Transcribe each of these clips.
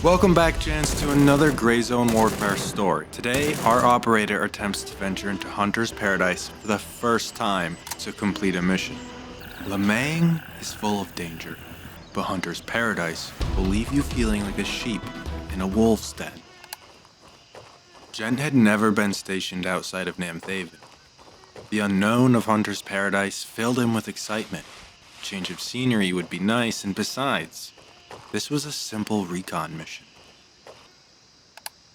Welcome back, Gents, to another Gray Zone Warfare story. Today, our operator attempts to venture into Hunter's Paradise for the first time to complete a mission. Lemang is full of danger, but Hunter's Paradise will leave you feeling like a sheep in a wolf's den. Gent had never been stationed outside of Namthaven. The unknown of Hunter's Paradise filled him with excitement. A change of scenery would be nice, and besides, this was a simple recon mission.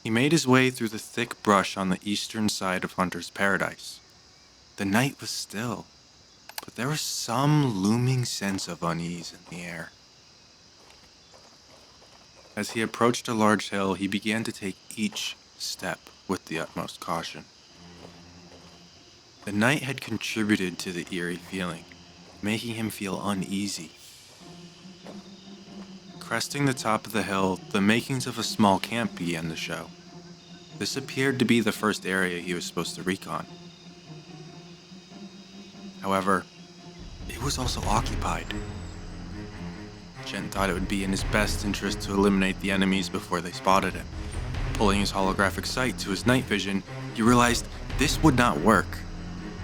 He made his way through the thick brush on the eastern side of Hunter's Paradise. The night was still, but there was some looming sense of unease in the air. As he approached a large hill, he began to take each step with the utmost caution. The night had contributed to the eerie feeling, making him feel uneasy. Cresting the top of the hill, the makings of a small camp began to show. This appeared to be the first area he was supposed to recon. However, it was also occupied. Gent thought it would be in his best interest to eliminate the enemies before they spotted him. Pulling his holographic sight to his night vision, he realized this would not work,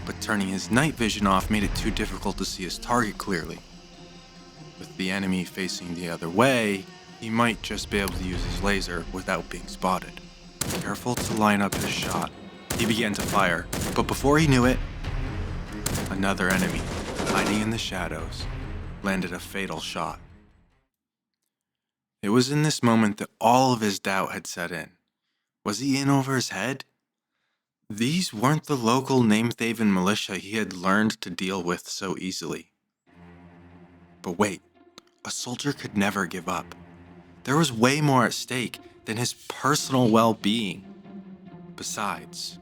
but turning his night vision off made it too difficult to see his target clearly. With the enemy facing the other way, he might just be able to use his laser without being spotted. Careful to line up his shot, he began to fire, but before he knew it, another enemy, hiding in the shadows, landed a fatal shot. It was in this moment that all of his doubt had set in. Was he in over his head? These weren't the local Namthaven militia he had learned to deal with so easily. But wait, a soldier could never give up. There was way more at stake than his personal well-being. Besides,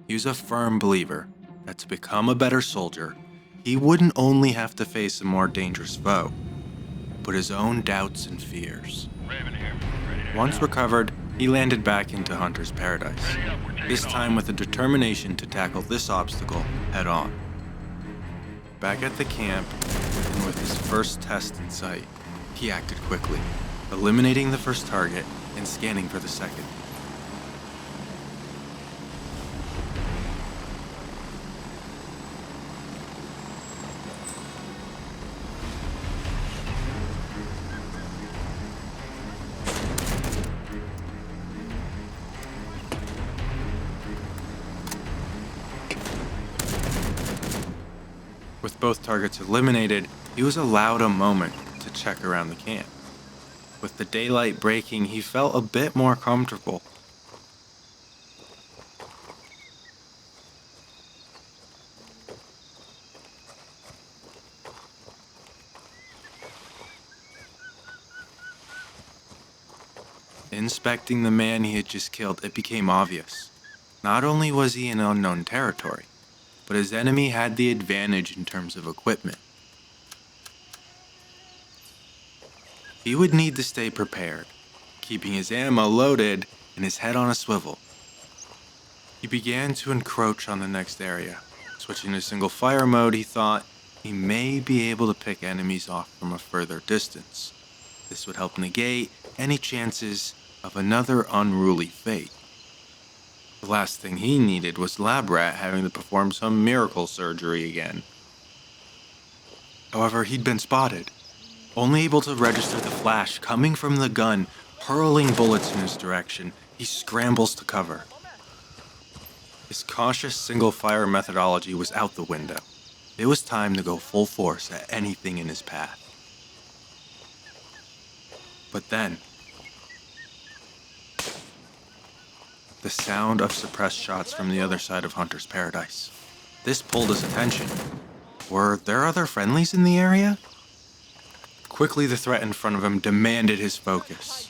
he was a firm believer that to become a better soldier, he wouldn't only have to face a more dangerous foe, but his own doubts and fears. Once recovered, he landed back into Hunter's Paradise, this time with a determination to tackle this obstacle head-on. Back at the camp, and with his first test in sight, he acted quickly, eliminating the first target and scanning for the second. With both targets eliminated, he was allowed a moment to check around the camp. With the daylight breaking, he felt a bit more comfortable. Inspecting the man he had just killed, it became obvious. Not only was he in unknown territory, but his enemy had the advantage in terms of equipment. He would need to stay prepared, keeping his ammo loaded and his head on a swivel. He began to encroach on the next area. Switching to single fire mode, he thought he may be able to pick enemies off from a further distance. This would help negate any chances of another unruly fate. The last thing he needed was Lab Rat having to perform some miracle surgery again. However, he'd been spotted. Only able to register the flash coming from the gun, hurling bullets in his direction, he scrambles to cover. His cautious single-fire methodology was out the window. It was time to go full force at anything in his path. But then, the sound of suppressed shots from the other side of Hunter's Paradise. This pulled his attention. Were there other friendlies in the area? Quickly, the threat in front of him demanded his focus.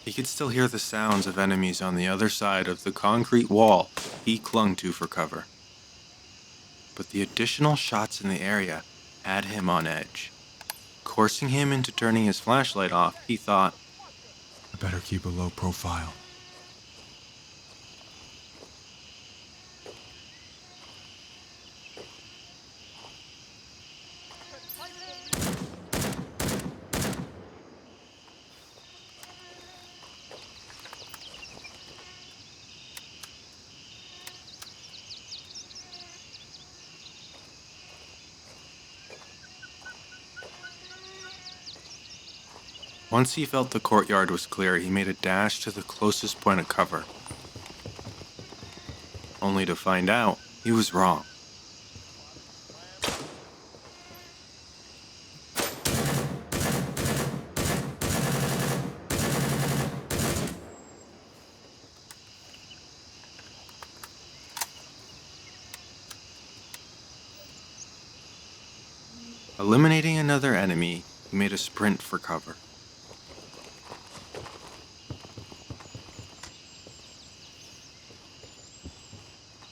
He could still hear the sounds of enemies on the other side of the concrete wall he clung to for cover. But the additional shots in the area had him on edge. Coursing him into turning his flashlight off, he thought, I better keep a low profile. Once he felt the courtyard was clear, he made a dash to the closest point of cover, only to find out he was wrong. Eliminating another enemy, he made a sprint for cover.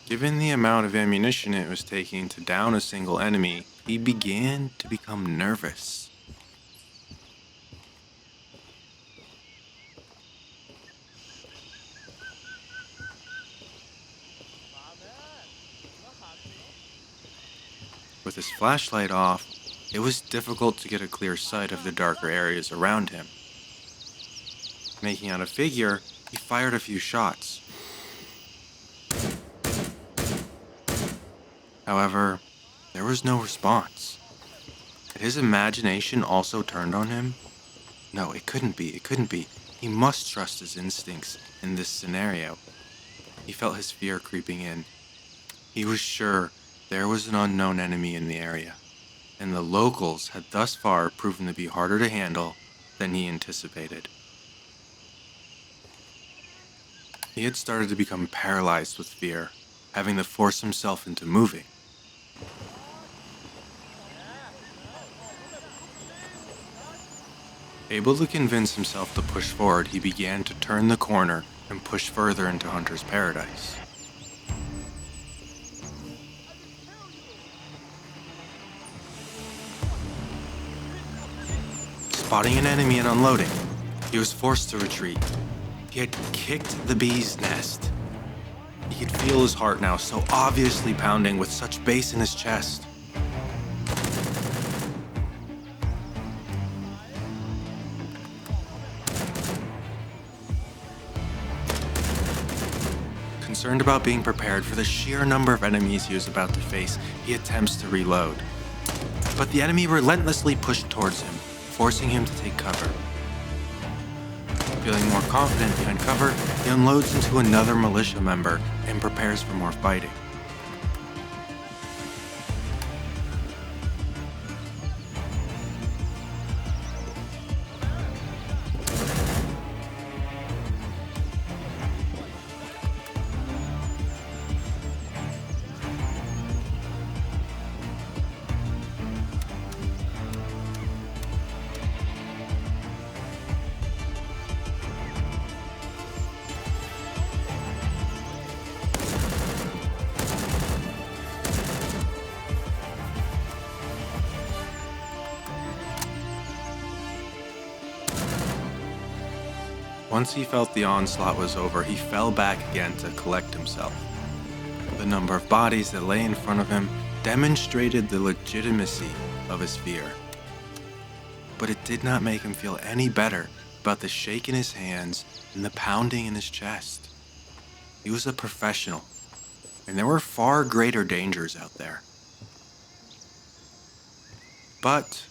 Given the amount of ammunition it was taking to down a single enemy, he began to become nervous. With his flashlight off, it was difficult to get a clear sight of the darker areas around him. Making out a figure, he fired a few shots. However, there was no response. Had his imagination also turned on him? No, it couldn't be. He must trust his instincts in this scenario. He felt his fear creeping in. He was sure there was an unknown enemy in the area, and the locals had thus far proven to be harder to handle than he anticipated. He had started to become paralyzed with fear, having to force himself into moving. Able to convince himself to push forward, he began to turn the corner and push further into Hunter's paradise. Spotting an enemy and unloading, he was forced to retreat. He had kicked the bee's nest. He could feel his heart now so obviously pounding with such bass in his chest. Concerned about being prepared for the sheer number of enemies he was about to face, he attempts to reload. But the enemy relentlessly pushed towards him, forcing him to take cover. Feeling more confident behind cover, he unloads into another militia member and prepares for more fighting. Once he felt the onslaught was over, he fell back again to collect himself. The number of bodies that lay in front of him demonstrated the legitimacy of his fear. But it did not make him feel any better about the shake in his hands and the pounding in his chest. He was a professional, and there were far greater dangers out there. But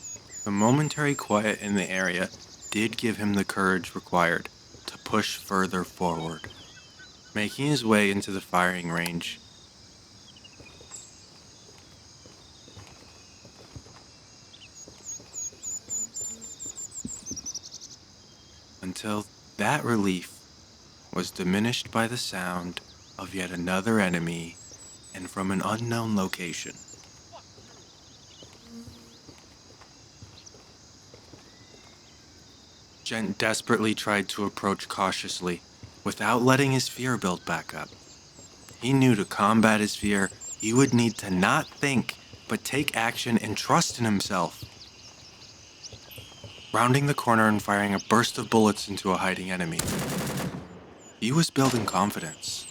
the momentary quiet in the area did give him the courage required to push further forward, making his way into the firing range. Until that relief was diminished by the sound of yet another enemy and from an unknown location. Gent desperately tried to approach cautiously, without letting his fear build back up. He knew to combat his fear, he would need to not think, but take action and trust in himself. Rounding the corner and firing a burst of bullets into a hiding enemy. He was building confidence.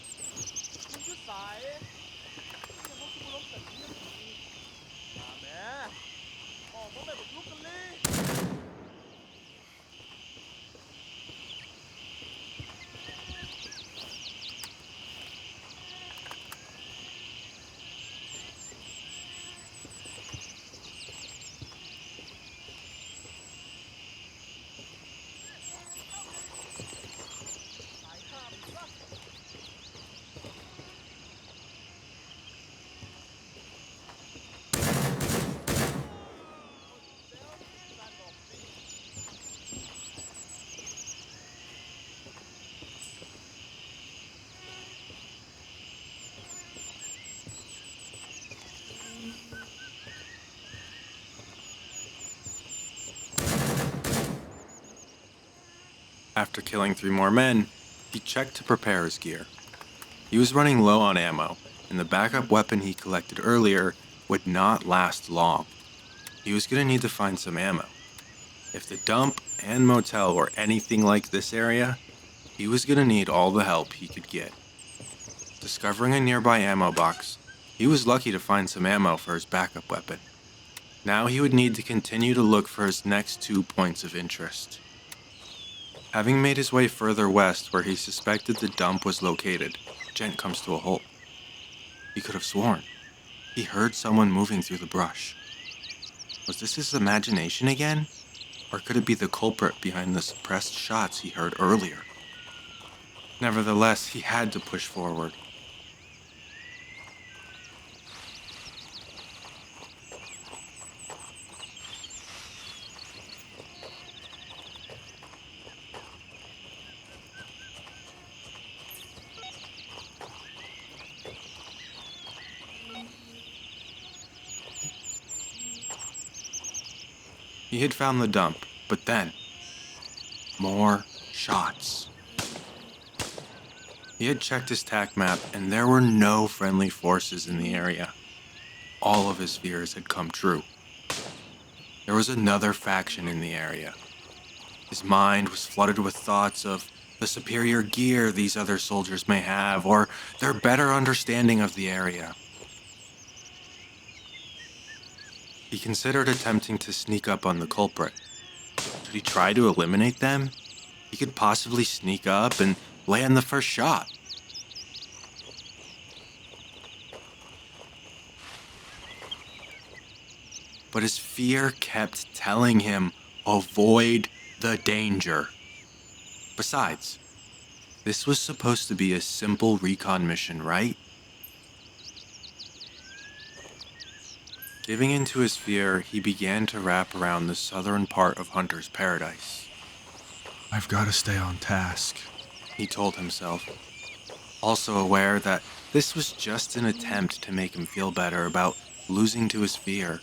After killing 3 more men, he checked to prepare his gear. He was running low on ammo, and the backup weapon he collected earlier would not last long. He was going to need to find some ammo. If the dump and motel were anything like this area, he was going to need all the help he could get. Discovering a nearby ammo box, he was lucky to find some ammo for his backup weapon. Now he would need to continue to look for his next 2 points of interest. Having made his way further west where he suspected the dump was located, Gent comes to a halt. He could have sworn he heard someone moving through the brush. Was this his imagination again? Or could it be the culprit behind the suppressed shots he heard earlier? Nevertheless, he had to push forward. He had found the dump, but then, more shots. He had checked his TAC map, and there were no friendly forces in the area. All of his fears had come true. There was another faction in the area. His mind was flooded with thoughts of the superior gear these other soldiers may have, or their better understanding of the area. He considered attempting to sneak up on the culprit. Should he try to eliminate them? He could possibly sneak up and land the first shot. But his fear kept telling him, avoid the danger. Besides, this was supposed to be a simple recon mission, right? Giving in to his fear, he began to wrap around the southern part of Hunter's Paradise. I've got to stay on task, he told himself, also aware that this was just an attempt to make him feel better about losing to his fear.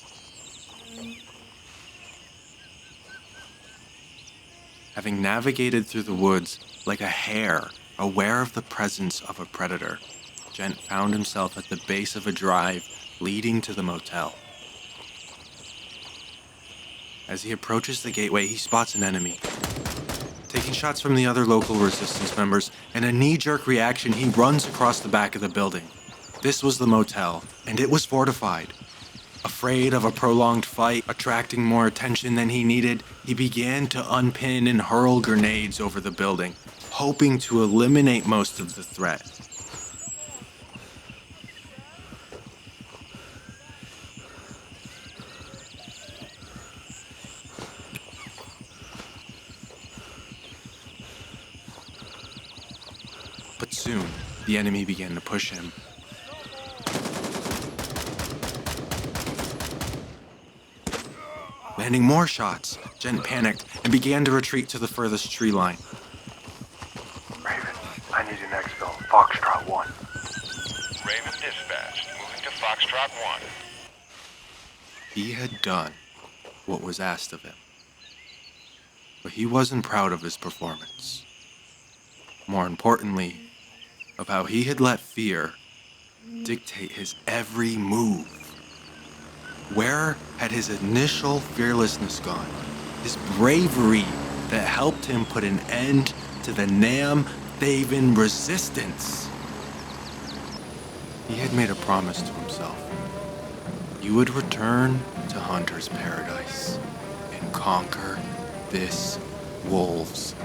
Having navigated through the woods like a hare, aware of the presence of a predator, Gent found himself at the base of a drive leading to the motel. As he approaches the gateway, he spots an enemy. Taking shots from the other local resistance members, in a knee-jerk reaction, he runs across the back of the building. This was the motel, and it was fortified. Afraid of a prolonged fight, attracting more attention than he needed, he began to unpin and hurl grenades over the building, hoping to eliminate most of the threat. But soon, the enemy began to push him. Landing more shots, Gent panicked and began to retreat to the furthest tree line. Raven, I need an exfil. Foxtrot 1. Raven dispatched. Moving to Foxtrot 1. He had done what was asked of him. But he wasn't proud of his performance. More importantly, of how he had let fear dictate his every move. Where had his initial fearlessness gone? His bravery that helped him put an end to the Thaven resistance? He had made a promise to himself. He would return to Hunter's Paradise and conquer this wolves